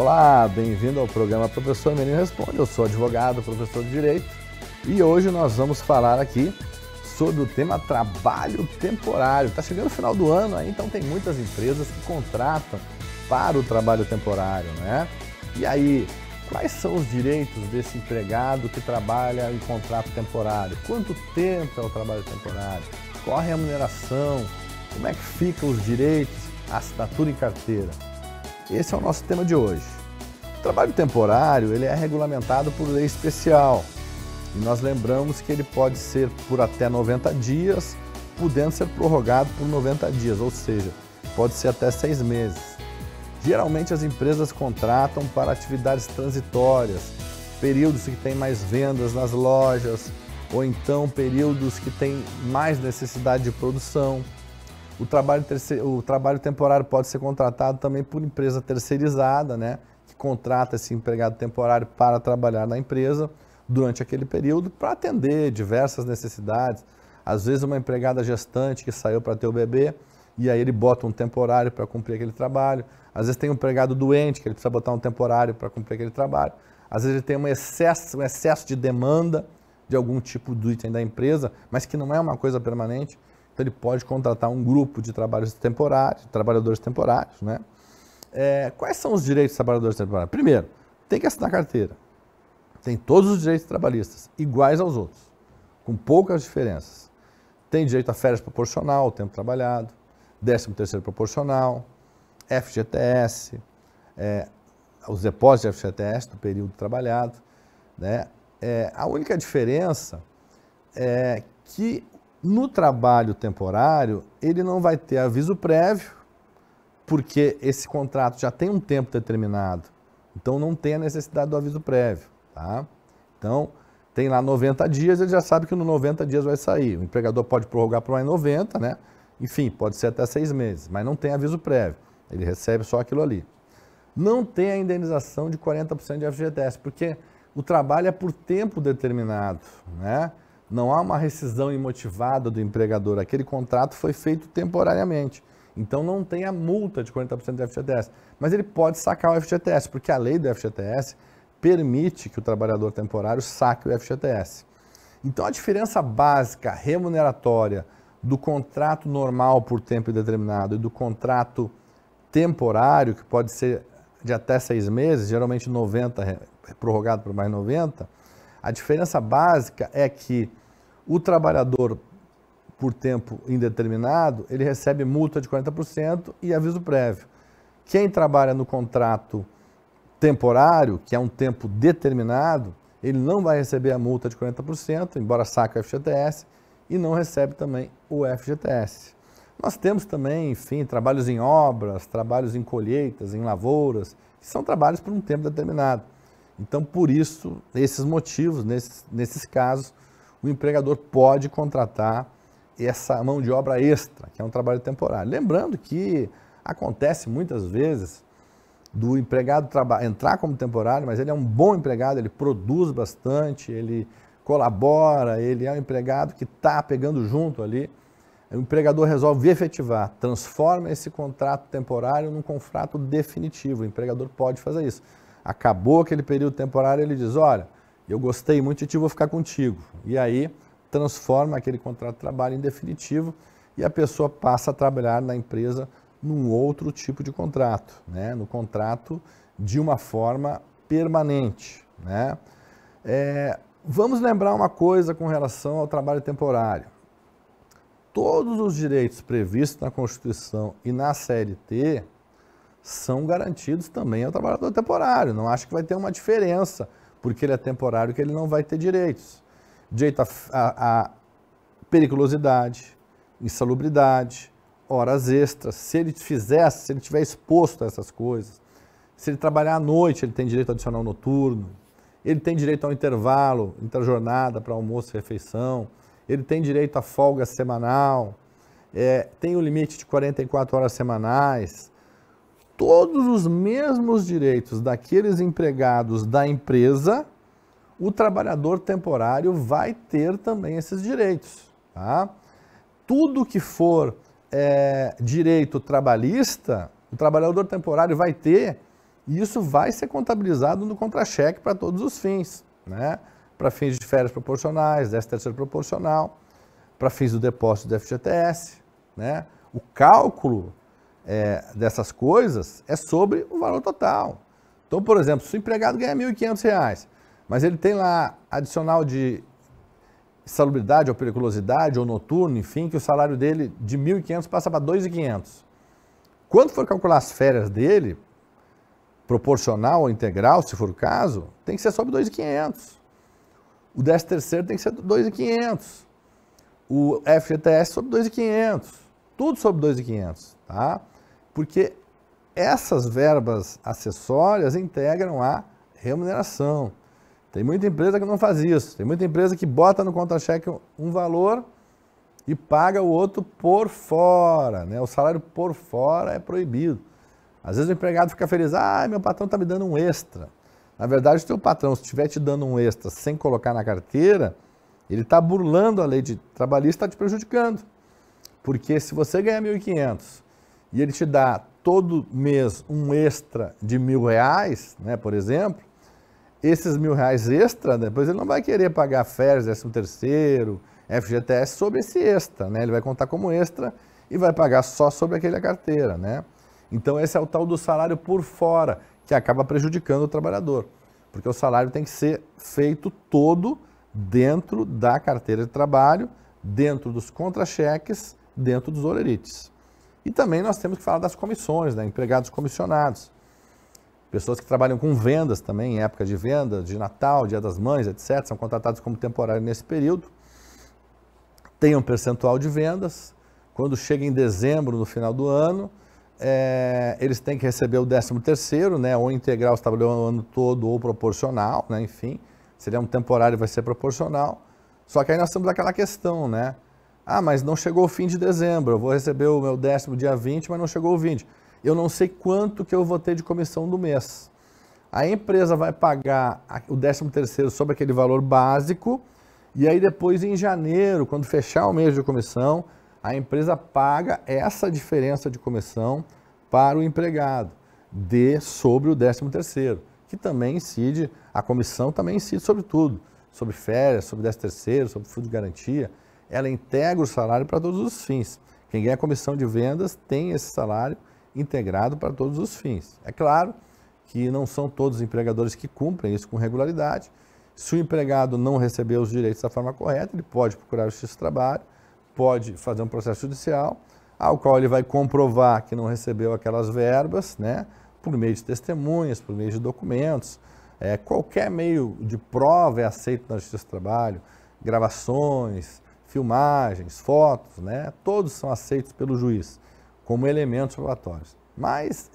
Olá, bem-vindo ao programa Professor Menino Responde. Eu sou advogado, professor de Direito e hoje nós vamos falar aqui sobre o tema trabalho temporário. Está chegando o final do ano, então tem muitas empresas que contratam para o trabalho temporário, né? E aí, quais são os direitos desse empregado que trabalha em contrato temporário? Quanto tempo é o trabalho temporário? Qual a remuneração? Como é que ficam os direitos, a assinatura em carteira? Esse é o nosso tema de hoje. O trabalho temporário ele é regulamentado por lei especial e nós lembramos que ele pode ser por até 90 dias, podendo ser prorrogado por 90 dias, ou seja, pode ser até 6 meses. Geralmente as empresas contratam para atividades transitórias, períodos que tem mais vendas nas lojas, ou então períodos que tem mais necessidade de produção. O trabalho temporário pode ser contratado também por empresa terceirizada, né, que contrata esse empregado temporário para trabalhar na empresa durante aquele período para atender diversas necessidades. Às vezes uma empregada gestante que saiu para ter o bebê e aí ele bota um temporário para cumprir aquele trabalho. Às vezes tem um empregado doente que ele precisa botar um temporário para cumprir aquele trabalho. Às vezes ele tem um excesso de demanda de algum tipo do item da empresa, mas que não é uma coisa permanente. Então ele pode contratar um grupo de trabalhadores temporários, né? Quais são os direitos dos trabalhadores temporários? Primeiro, tem que assinar carteira. Tem todos os direitos trabalhistas, iguais aos outros, com poucas diferenças. Tem direito a férias proporcional, o tempo trabalhado, 13º proporcional, FGTS, os depósitos de FGTS do período trabalhado, né? A única diferença é que no trabalho temporário, ele não vai ter aviso prévio, porque esse contrato já tem um tempo determinado, então não tem a necessidade do aviso prévio, tá? Então, tem lá 90 dias, ele já sabe que no 90 dias vai sair. O empregador pode prorrogar por mais 90, né? Enfim, pode ser até 6 meses, mas não tem aviso prévio, ele recebe só aquilo ali. Não tem a indenização de 40% de FGTS, porque o trabalho é por tempo determinado, né? Não há uma rescisão imotivada do empregador, aquele contrato foi feito temporariamente. Então não tem a multa de 40% do FGTS, mas ele pode sacar o FGTS, porque a lei do FGTS permite que o trabalhador temporário saque o FGTS. Então a diferença básica remuneratória do contrato normal por tempo indeterminado e do contrato temporário, que pode ser de até 6 meses, geralmente 90, prorrogado por mais 90, a diferença básica é que o trabalhador por tempo indeterminado, ele recebe multa de 40% e aviso prévio. Quem trabalha no contrato temporário, que é um tempo determinado, ele não vai receber a multa de 40%, embora saque o FGTS, e não recebe também o FGTS. Nós temos também, enfim, trabalhos em obras, trabalhos em colheitas, em lavouras, que são trabalhos por um tempo determinado. Então, por isso, esses motivos, nesses casos, o empregador pode contratar essa mão de obra extra, que é um trabalho temporário. Lembrando que acontece muitas vezes do empregado entrar como temporário, mas ele é um bom empregado, ele produz bastante, ele colabora, ele é um empregado que está pegando junto ali. O empregador resolve efetivar, transforma esse contrato temporário num contrato definitivo. O empregador pode fazer isso. Acabou aquele período temporário, ele diz, olha, eu gostei muito de ti, vou ficar contigo. E aí transforma aquele contrato de trabalho em definitivo e a pessoa passa a trabalhar na empresa num outro tipo de contrato, né? No contrato de uma forma permanente, né? Vamos lembrar uma coisa com relação ao trabalho temporário. Todos os direitos previstos na Constituição e na CLT são garantidos também ao trabalhador temporário. Não acho que vai ter uma diferença, porque ele é temporário, que ele não vai ter direitos. Direito a periculosidade, insalubridade, horas extras. Se ele estiver exposto a essas coisas, se ele trabalhar à noite, ele tem direito adicional noturno, ele tem direito ao intervalo, intrajornada para almoço e refeição, ele tem direito à folga semanal, tem o limite de 44 horas semanais. Todos os mesmos direitos daqueles empregados da empresa, o trabalhador temporário vai ter também esses direitos, tá? Tudo que for direito trabalhista, o trabalhador temporário vai ter E isso vai ser contabilizado no contra-cheque para todos os fins, né? Para fins de férias proporcionais, 13º proporcional, para fins do depósito do FGTS, né? O cálculo dessas coisas é sobre o valor total. Então, por exemplo, se o empregado ganha R$ 1.500, mas ele tem lá adicional de insalubridade ou periculosidade ou noturno, enfim, que o salário dele de R$ 1.500 passa para R$ 2.500. Quando for calcular as férias dele, proporcional ou integral, se for o caso, tem que ser sobre R$ 2.500. O 13º tem que ser R$ 2.500. O FGTS sobre R$ 2.500. Tudo sobre R$ 2.500, tá? Porque essas verbas acessórias integram a remuneração. Tem muita empresa que não faz isso. Tem muita empresa que bota no contra-cheque um valor e paga o outro por fora, né? O salário por fora é proibido. Às vezes o empregado fica feliz, meu patrão está me dando um extra. Na verdade, o teu patrão, se estiver te dando um extra sem colocar na carteira, ele está burlando a lei trabalhista, está te prejudicando. Porque se você ganha R$ 1.500 e ele te dá todo mês um extra de R$ 1.000, né, por exemplo, esses R$ 1.000 extra, depois ele não vai querer pagar férias, 13º, FGTS sobre esse extra, né? Ele vai contar como extra e vai pagar só sobre aquela carteira, né? Então esse é o tal do salário por fora, que acaba prejudicando o trabalhador, porque o salário tem que ser feito todo dentro da carteira de trabalho, dentro dos contra-cheques, dentro dos olerites. E também nós temos que falar das comissões, né? Empregados comissionados. Pessoas que trabalham com vendas também, em época de venda, de Natal, Dia das Mães, etc., são contratados como temporário nesse período. Tem um percentual de vendas. Quando chega em dezembro, no final do ano, eles têm que receber o 13º, né? Ou integral, se trabalhou o ano todo, ou proporcional, né? Enfim, se ele é um temporário, vai ser proporcional. Só que aí nós temos aquela questão, né? Mas não chegou o fim de dezembro, eu vou receber o meu 10º dia 20, mas não chegou o 20. Eu não sei quanto que eu vou ter de comissão do mês. A empresa vai pagar o 13º sobre aquele valor básico e aí depois em janeiro, quando fechar o mês de comissão, a empresa paga essa diferença de comissão para o empregado sobre o 13º, que também incide, a comissão também incide sobre tudo, sobre férias, sobre 13º, sobre fundo de garantia. Ela integra o salário para todos os fins. Quem ganha comissão de vendas tem esse salário integrado para todos os fins. É claro que não são todos os empregadores que cumprem isso com regularidade. Se o empregado não receber os direitos da forma correta, ele pode procurar o Justiça do Trabalho, pode fazer um processo judicial, ao qual ele vai comprovar que não recebeu aquelas verbas, né, por meio de testemunhas, por meio de documentos. Qualquer meio de prova é aceito na Justiça do Trabalho, gravações, filmagens, fotos, né, todos são aceitos pelo juiz como elementos probatórios. Mas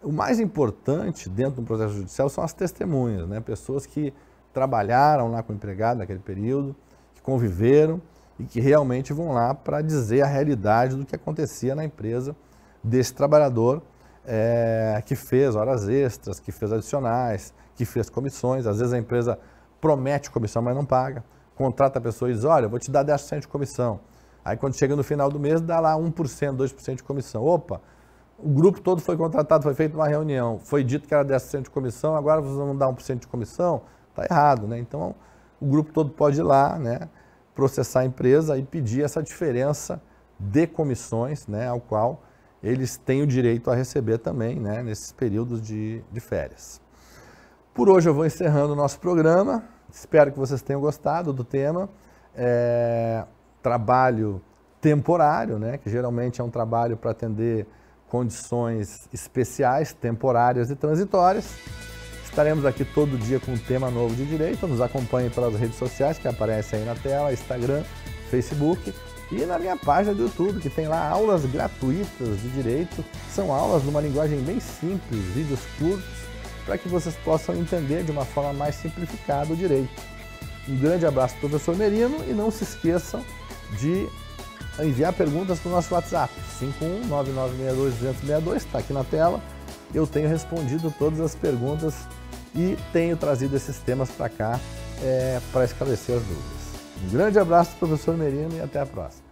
o mais importante dentro do processo judicial são as testemunhas, né? Pessoas que trabalharam lá com o empregado naquele período, que conviveram e que realmente vão lá para dizer a realidade do que acontecia na empresa desse trabalhador que fez horas extras, que fez adicionais, que fez comissões. Às vezes a empresa promete comissão, mas não paga. Contrata a pessoa e diz, olha, eu vou te dar 10% de comissão. Aí quando chega no final do mês, dá lá 1%, 2% de comissão. Opa, o grupo todo foi contratado, foi feita uma reunião, foi dito que era 10% de comissão, agora vocês vão dar 1% de comissão? Está errado, né? Então, o grupo todo pode ir lá, né, processar a empresa e pedir essa diferença de comissões, né, ao qual eles têm o direito a receber também, né, nesses períodos de férias. Por hoje eu vou encerrando o nosso programa. Espero que vocês tenham gostado do tema. Trabalho temporário, né, que geralmente é um trabalho para atender condições especiais, temporárias e transitórias. Estaremos aqui todo dia com um tema novo de direito. Nos acompanhe pelas redes sociais que aparecem aí na tela, Instagram, Facebook e na minha página do YouTube, que tem lá aulas gratuitas de direito. São aulas numa linguagem bem simples, vídeos curtos, para que vocês possam entender de uma forma mais simplificada o direito. Um grande abraço do professor Merino e não se esqueçam de enviar perguntas para o nosso WhatsApp, 519962-262, está aqui na tela. Eu tenho respondido todas as perguntas e tenho trazido esses temas para cá para esclarecer as dúvidas. Um grande abraço do professor Merino e até a próxima.